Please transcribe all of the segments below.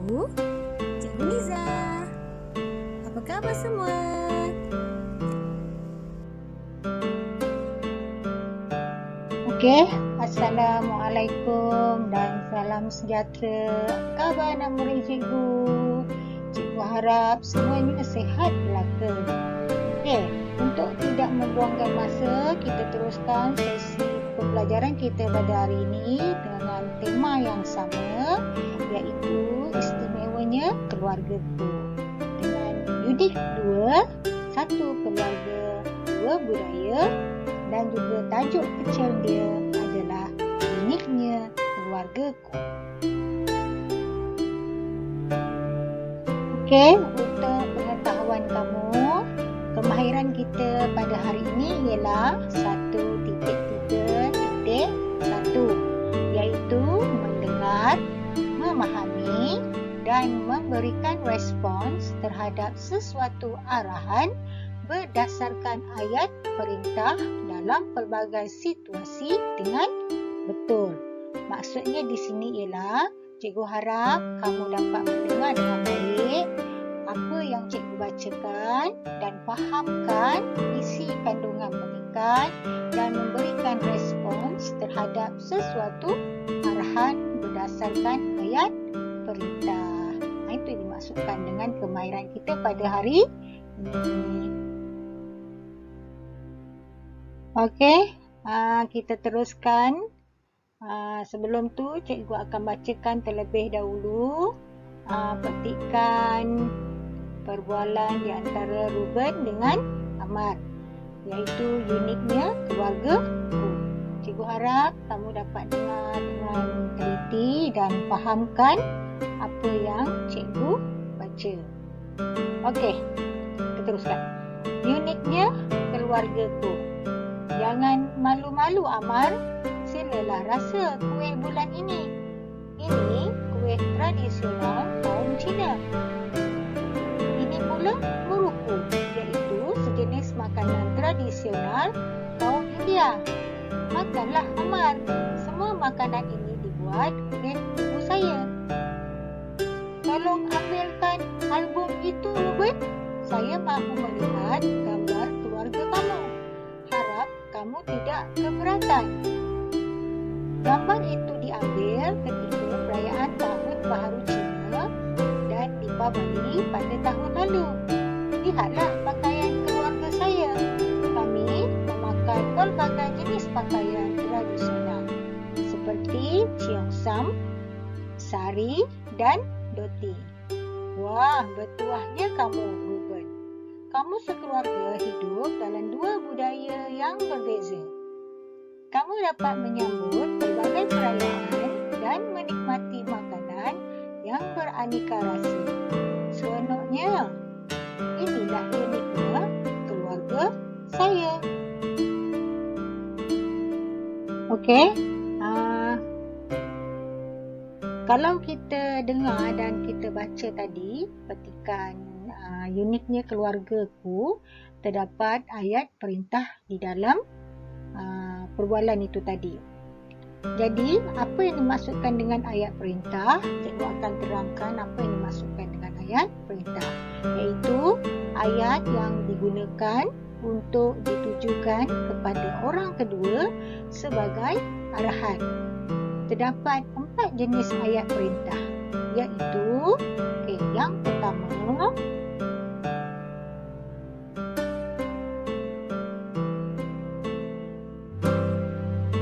Cikgu, Cikgu Liza. Apa khabar semua? Okey, Assalamualaikum dan salam sejahtera. Apa khabar anak murid cikgu? Cikgu harap semuanya sihat belaka. Okey, untuk tidak membuangkan masa, kita teruskan sesi pembelajaran kita pada hari ini dengan tema yang sama, iaitu istimewanya keluargaku. Dengan unit 2, satu keluarga, dua budaya, dan juga tajuk kecil dia adalah uniknya keluargaku. Okey, untuk pengetahuan kamu, kemahiran kita pada hari ini ialah 1.3.1, iaitu mendengar, memahami dan memberikan respons terhadap sesuatu arahan berdasarkan ayat perintah dalam pelbagai situasi dengan betul. Maksudnya di sini ialah cikgu harap kamu dapat mendengar dengan baik apa yang cikgu bacakan dan fahamkan isi kandungan pendidikan dan memberikan respons terhadap sesuatu arahan berdasarkan ayat perintah. Itu dimaksudkan dengan kemahiran kita pada hari ini. Okey, kita teruskan. Sebelum tu, cikgu akan bacakan terlebih dahulu petikan perbualan di antara Ruben dengan Ahmad, iaitu uniknya keluargaku. Cikgu harap kamu dapat dengar dengan teliti dan fahamkan apa yang cikgu baca. Okey, kita teruskan. Uniknya keluargaku. Jangan malu-malu, Amar. Silalah rasa kuih bulan ini. Ini kuih tradisional kaum Cina. Ini pula muruku, iaitu sejenis makanan tradisional kaum India. Makanlah, Amar. Semua makanan ini dibuat oleh ibu saya. Tolong ambilkan album itu, Ruben. Saya mahu melihat gambar keluarga kamu. Harap kamu tidak keberatan. Gambar itu diambil ketika perayaan Tahun Baharu Cina dan Deepavali pada tahun lalu. Lihatlah pakaian keluarga saya. Kami memakai pelbagai jenis pakaian tradisional seperti cheongsam, sari dan dhoti. Wah, bertuahnya kamu, Ruben. Kamu sekeluarga hidup dalam dua budaya yang berbeza. Kamu dapat menyambut pelbagai perayaan dan menikmati makanan yang beraneka rasa. Seronoknya. Inilah uniknya keluarga saya. Okey. Kalau kita dengar dan kita baca tadi petikan uniknya keluargaku, terdapat ayat perintah di dalam perbualan itu tadi. Jadi, apa yang dimaksudkan dengan ayat perintah? Cikgu akan terangkan apa yang dimaksudkan dengan ayat perintah, iaitu ayat yang digunakan untuk ditujukan kepada orang kedua sebagai arahan. Terdapat 4 jenis ayat perintah, iaitu yang pertama,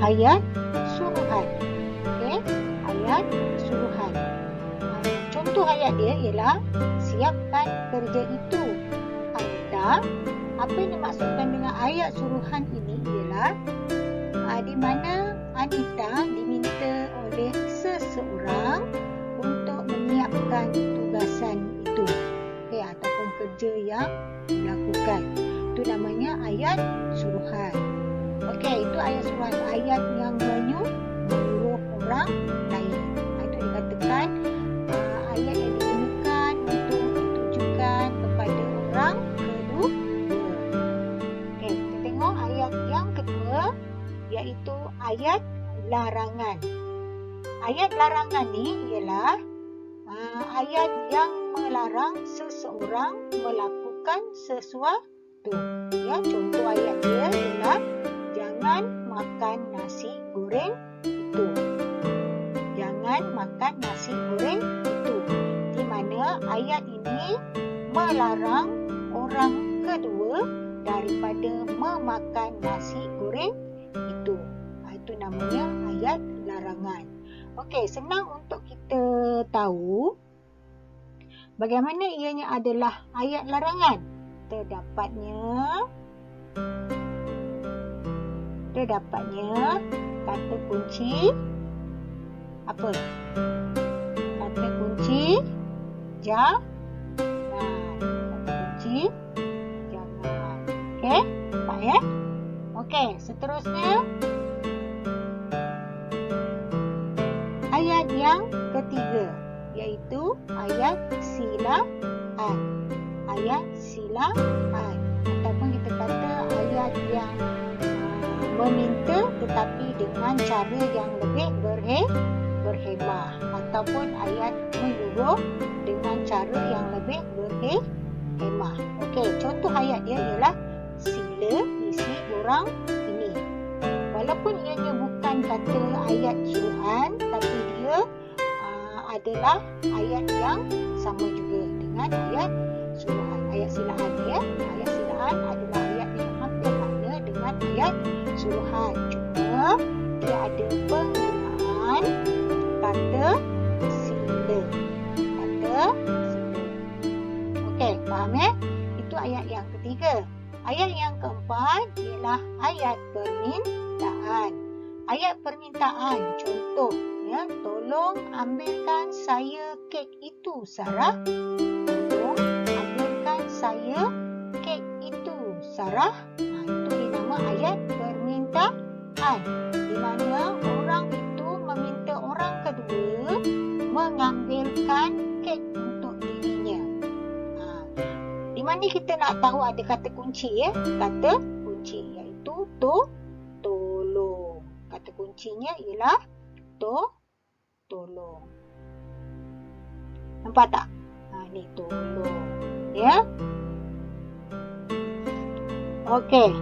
ayat suruhan. Ayat suruhan. Contoh ayat dia ialah siapkan kerja itu. Anita, apa yang dimaksudkan dengan ayat suruhan ini ialah di mana Anita diminta oleh seseorang untuk menyiapkan tugasan itu, ataupun kerja yang dilakukan. Itu namanya ayat suruhan. Itu ayat suruhan, ayat yang menyuruh orang lain. Itu dikatakan ayat yang digunakan untuk ditujukan kepada orang kedua. Kita tengok ayat yang kedua, iaitu ayat larangan. Ayat larangan ni ialah ayat yang melarang seseorang melakukan sesuatu. Ya, contoh ayat dia ialah jangan makan nasi goreng itu. Jangan makan nasi goreng itu. Di mana ayat ini melarang orang kedua daripada memakan nasi goreng itu. Itu namanya ayat larangan. Okey, senang untuk kita tahu bagaimana ianya adalah ayat larangan. Terdapatnya kata kunci apa? Kata kunci jangan. Kata kunci jangan. Okey, nampak ya? Okey, seterusnya ayat yang ketiga, iaitu ayat silaan. Ayat silaan ataupun kita kata ayat yang meminta tetapi dengan cara yang lebih berhemah, ataupun ayat menyuruh dengan cara yang lebih berhemah. Okey, contoh ayat dia ialah sila isi borang ini. Walaupun ianya bukan kata ayat suruhan, tapi dia adalah ayat yang sama juga dengan ayat suruhan. Ayat silaan ya. Ayat silaan adalah ayat yang hampir sama dengan ayat suruhan. Cuma dia ada penggunaan kata sila. Okey, faham ya? Itu ayat yang ketiga. Ayat yang keempat ialah ayat permintaan. Ayat permintaan, contoh ya, tolong ambilkan saya kek itu, Sarah. Tolong ambilkan saya kek itu, Sarah. Itu dinama ayat permintaan, di mana orang itu meminta orang kedua mengambilkan kek untuk dirinya. Di mana kita nak tahu ada kata kunci ya? Kata kunci iaitu tolong. Kata kuncinya ialah tolong. Nampak tak? Ni tolong. Ya. Okey.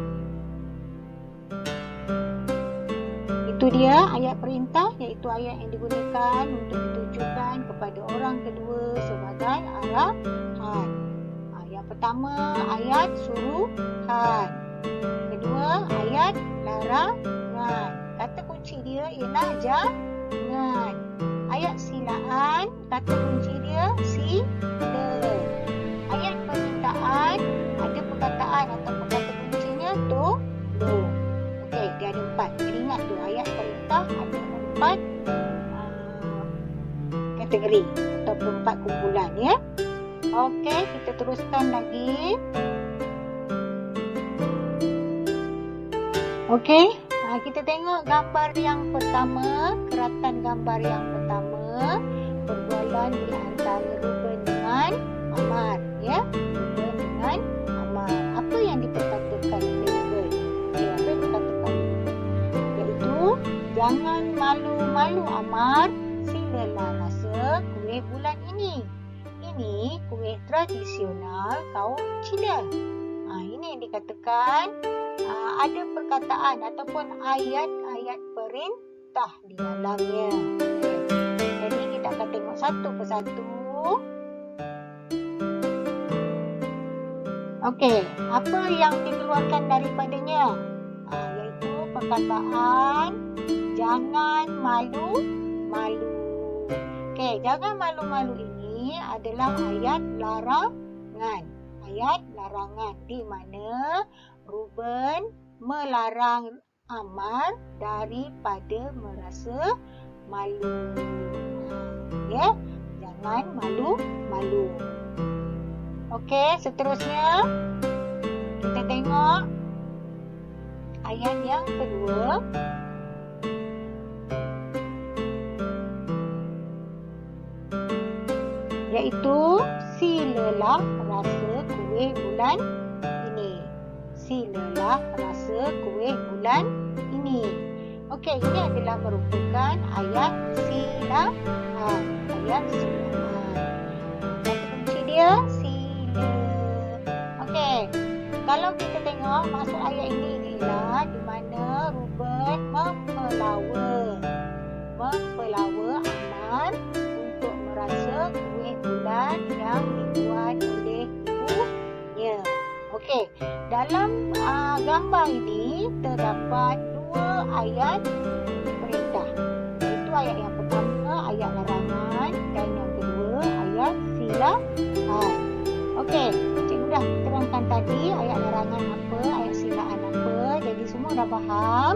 Itu dia ayat perintah, iaitu ayat yang digunakan untuk ditujukan kepada orang kedua sebagai arahan. Yang pertama ayat suruhan. Kedua ayat larangan. Kata kunci dia ialah jangan. Ayat silaan, kata kunci dia sila. Ayat permintaan, ada perkataan atau kata kuncinya tolong. Okey, dia ada 4. Jadi ingat tu, ayat perintah ada 4 kategori ataupun 4 kumpulan ya. Okey, kita teruskan lagi. Okey, kita tengok gambar yang pertama, keratan gambar yang pertama, perbualan di antara Ruben dengan Amar ya. Ruben dengan Amar. Apa yang diperkatakan oleh Ruben? Apa yang diperkatakan? Iaitu jangan malu-malu Amar, silalah rasa kuih bulan ini. Ini kuih tradisional kaum Cina. Ini yang dikatakan ada perkataan ataupun ayat-ayat perintah di dalamnya. Jadi kita akan tengok satu persatu. Okey, apa yang dikeluarkan daripadanya? Iaitu perkataan jangan malu-malu. Okey, jangan malu-malu ini adalah ayat larangan. Ayat larangan di mana Ruben melarang Amar daripada merasa malu. Ya, jangan malu-malu. Okey, seterusnya kita tengok ayat yang kedua. Iaitu silalah rasa kuih bulan ini. Silalah rasa kuih bulan ini. Okey, ini adalah merupakan ayat silaan. Ayat silaan. dia sila. Okey. Kalau kita tengok maksud ayat ini ialah di mana Ruben mempelawa Amar untuk merasa kuih bulan yang dibuat oleh ibunya. Okey, dalam gambar ini terdapat dua ayat perintah. Itu ayat yang pertama, ayat larangan, dan yang kedua, ayat silaan. Okey, cikgu dah terangkan tadi ayat larangan apa, ayat silaan apa. Jadi semua dah faham.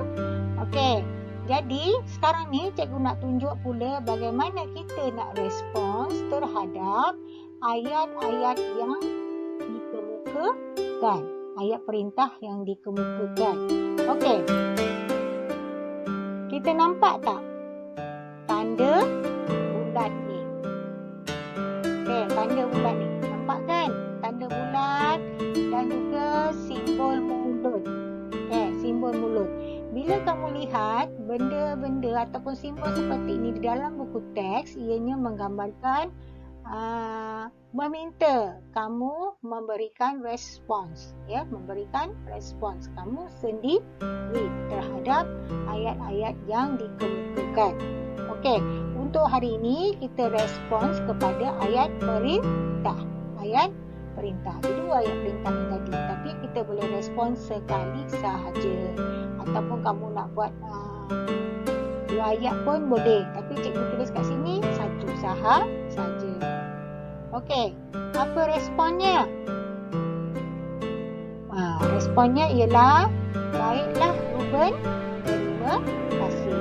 Okey, jadi sekarang ni cikgu nak tunjuk pula bagaimana kita nak respons terhadap ayat-ayat yang dikemukakan. Ayat perintah yang dikemukakan. Okey, kita nampak tak tanda bulat ni? Okey, tanda bulat ni. Nampak kan? Tanda bulat dan juga simbol mulut. Okey, simbol mulut. Bila kamu lihat benda-benda ataupun simbol seperti ini di dalam buku teks, ianya menggambarkan meminta kamu memberikan respons, ya, memberikan respons kamu sendiri terhadap ayat-ayat yang dikemukakan. Okey, untuk hari ini kita respons kepada ayat perintah. Ayat perintah. Ada dua ayat perintah ni tadi, tapi kita boleh respons sekali sahaja. Ataupun kamu nak buat dua ayat pun boleh, tapi cikgu tulis kat sini satu saja. Okey, apa responnya? Responnya ialah baiklah Ruben, terima kasih.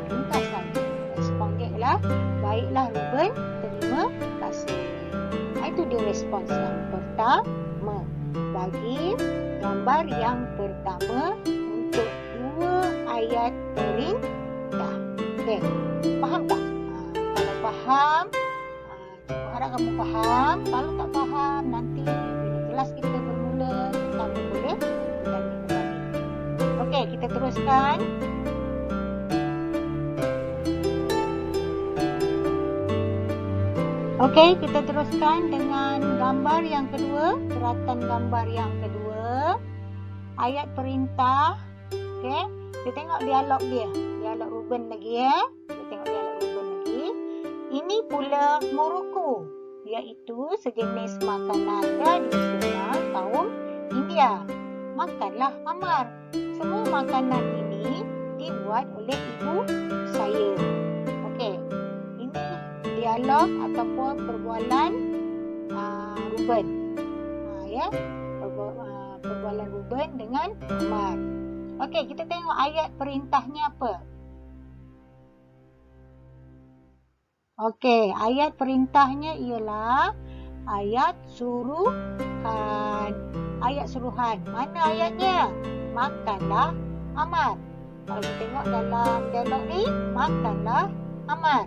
Ringkas saja. Respon dia ialah baiklah Ruben, terima kasih. Itu dia respons yang pertama. Bagi gambar yang pertama untuk dua ayat perintah. Okey, faham tak? Kalau faham, cikgu harap kamu faham. Kalau tak faham, nanti bila kelas kita bermula, kamu boleh ulangi kembali. Okey, kita teruskan. Okey, kita teruskan dengan gambar yang kedua, suratan gambar yang kedua. Ayat perintah. Okey, kita tengok dialog dia. Dialog Ruben lagi, ya. Kita tengok dialog Ruben lagi. Ini pula muruku, iaitu sejenis makanan tradisional kaum India. Makanlah Amar. Semua makanan ini dibuat oleh ibu saya. Okey, ini dialog ataupun perbualan Ruben. Ya, perbualan Ruben dengan Amar. Okey, kita tengok ayat perintahnya apa. Okey, ayat perintahnya ialah ayat suruhan. Ayat suruhan. Mana ayatnya? Makanlah Amar. Kalau kita tengok dalam dialog ni, makanlah Amar.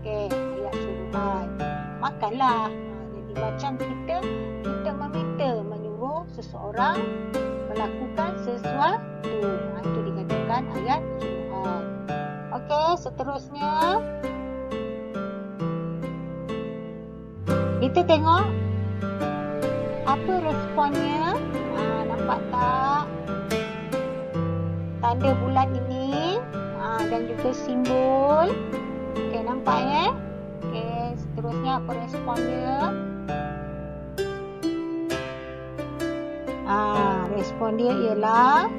Okey, ayat suruhan. Makanlah. Jadi macam kita menyuruh seseorang melakukan sesuatu. Itu dikatakan ayat suruhan. Okey, seterusnya kita tengok apa responnya. Nampak tak tanda bulat ini dan juga simbol. Okey, nampak ya? Okey, seterusnya apa responnya? Respon dia ialah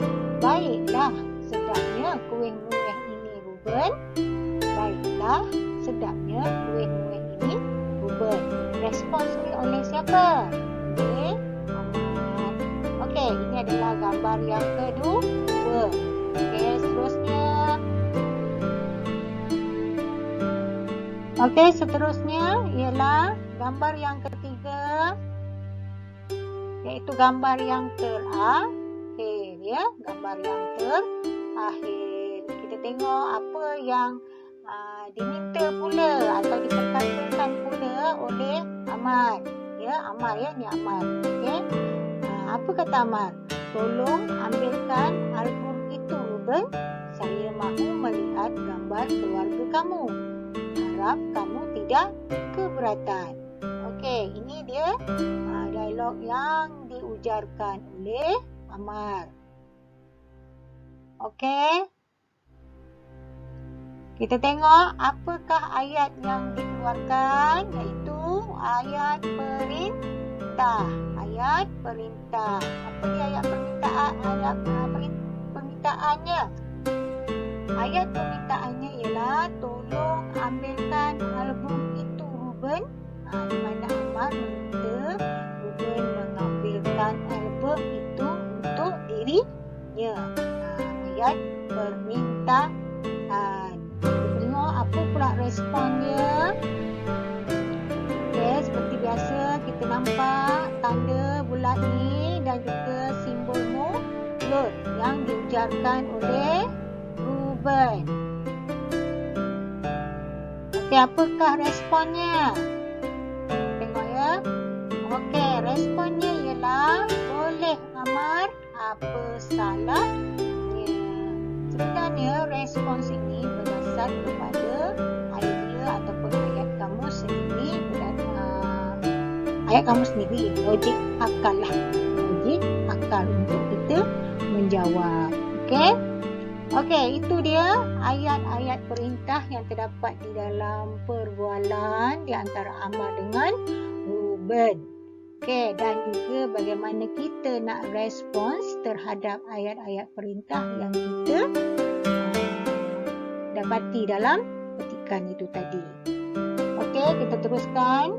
baiklah sedapnya kuih-muih ini Ruben. Baiklah sedapnya kuih-muih ini Ruben. Respons ni oleh siapa? Oleh Amar. Okey, ini adalah gambar yang kedua. Okey, seterusnya. Okey, seterusnya ialah gambar yang ketiga, iaitu gambar yang terakhir, ya, gambar yang terakhir. Kita tengok apa yang diminta pula atau diperkatakan pula oleh Amar. Ya, Amar, ya, ni Amar. Okey. Apa kata Amar? Tolong ambilkan album itu, Ruben. Saya mahu melihat gambar keluarga kamu. Harap kamu tidak keberatan. Okey, ini dia dialog yang diujarkan oleh Amar. Okey. Kita tengok apakah ayat yang dikeluarkan, iaitu ayat perintah. Ayat perintah. Apa dia ayat permintaan? Permintaannya. Ayat permintaannya ialah tolong ambilkan album itu, Ruben. Di mana Amar meminta Ruben mengambilkan album itu untuk dirinya. Ayat permintaan. Kita tengok apa pula respon dia. Okay, seperti biasa kita nampak tanda bulat ni dan juga simbol mulut yang diujarkan oleh Ruben. Okey, apakah responnya? Tengok ya. Okey, responnya ialah boleh Amar, apa salahnya? Sebenarnya respons ini berdasar kepada idea ataupun ayat kamus sendiri dan ayat kamus sendiri, logik akal lah. Logik akal untuk kita menjawab. Okey? Okey, itu dia ayat-ayat perintah yang terdapat di dalam perbualan di antara Amar dengan Ruben. Okey, dan juga bagaimana kita nak respons terhadap ayat-ayat perintah yang kita dapati dalam petikan itu tadi. Okey, kita teruskan.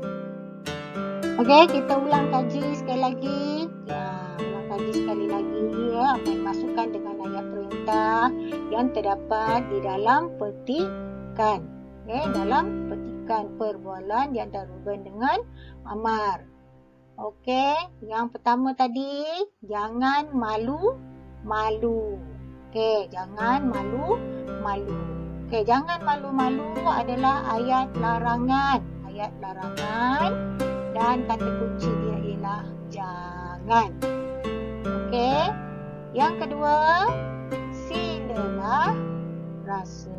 Okey, kita ulang kaji sekali lagi. Ulang kaji sekali lagi ya, apa yang dimasukkan dengan ayat perintah yang terdapat di dalam petikan. Okey, dalam petikan perbualan di antara Ruben dengan Amar. Okey, yang pertama tadi, jangan malu-malu. Okey, jangan malu-malu. Okey, jangan malu-malu adalah ayat larangan. Ayat larangan dan kata kunci dia ialah jangan. Okey, yang kedua, silalah rasa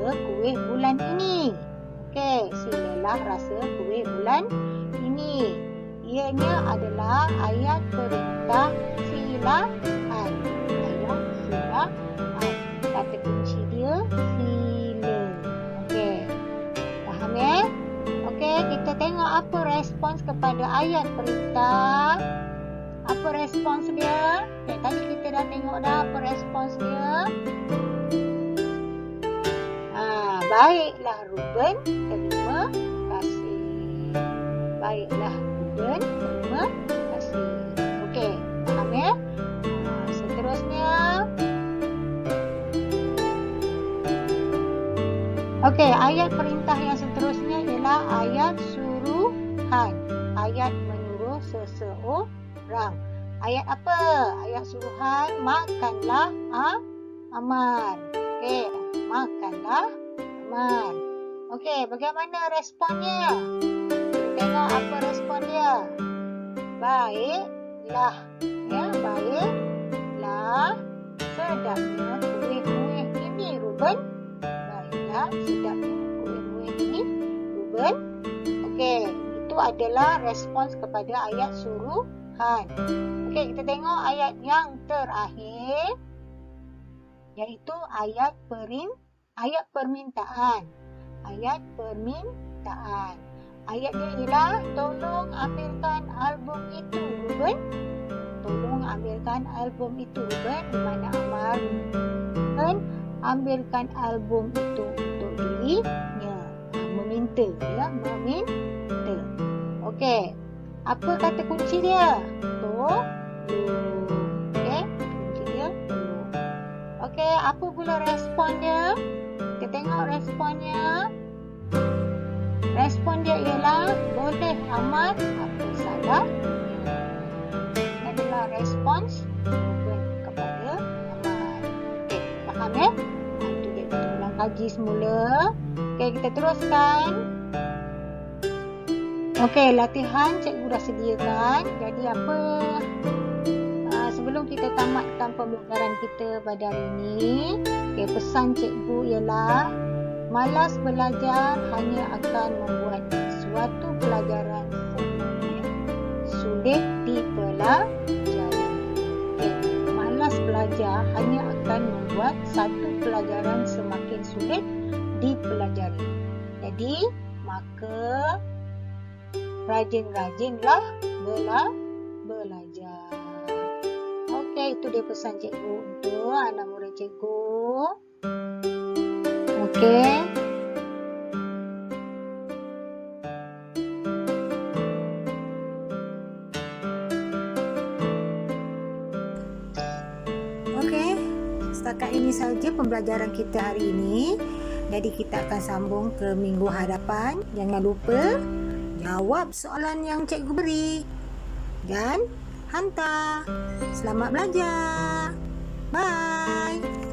kuih bulan ini. Okey, silalah rasa kuih bulan ini. Ianya adalah ayat perintah silakan. Ayat silakan. Kata kunci dia sila. Okey, faham ya? Okey, kita tengok apa respons kepada ayat perintah. Apa respons dia? Okay, tadi kita dah tengok dah apa respons dia. Baiklah Ruben, terima kasih. Baiklah Ruben, terima kasih. Okey, faham ya? Seterusnya. Okey, ayat perintah yang seterusnya ialah ayat suruhan. Ayat menyuruh seseorang. Ayat apa? Ayat suruhan, makanlah Amar. Okey, makanlah Amar. Okey, bagaimana responnya? Tengok apa respon dia. Baiklah. Ya, baiklah. Sedapnya kuih-kuih ini, Ruben. Baiklah, sedapnya kuih-kuih ini, Ruben. Okey, itu adalah respons kepada ayat suruhan. Okey, kita tengok ayat yang terakhir, iaitu ayat permintaan. Ayat permintaan. Ayat dia ialah tolong ambilkan album itu, Ruben. Tolong ambilkan album itu, Ruben. Di mana Amar ambilkan album itu untuk dirinya. Meminta, ya, meminta. Okey. Apa kata kunci dia? Tolong. Okey, kunci dia tolong. Okey, apa pula respon dia? Kita tengok responnya. Respon dia ialah boleh Amar, apa salahnya? Ini adalah respons kepada Amar. Okey, faham ya? Itu dia, kita ulang kaji semula. Okey, kita teruskan. Okey, latihan cikgu dah sediakan. Jadi apa? Sebelum kita tamatkan pembelajaran kita pada hari ini, pesan cikgu ialah Malas belajar hanya akan membuat suatu pelajaran sulit dipelajari. Malas belajar hanya akan membuat satu pelajaran semakin sulit dipelajari. Jadi, maka rajin-rajinlah belajar. Okey, itu dia pesan cikgu untuk anak murid cikgu. Okey. Okey, setakat ini saja pembelajaran kita hari ini. Jadi kita akan sambung ke minggu hadapan. Jangan lupa jawab soalan yang cikgu beri dan hantar. Selamat belajar. Bye.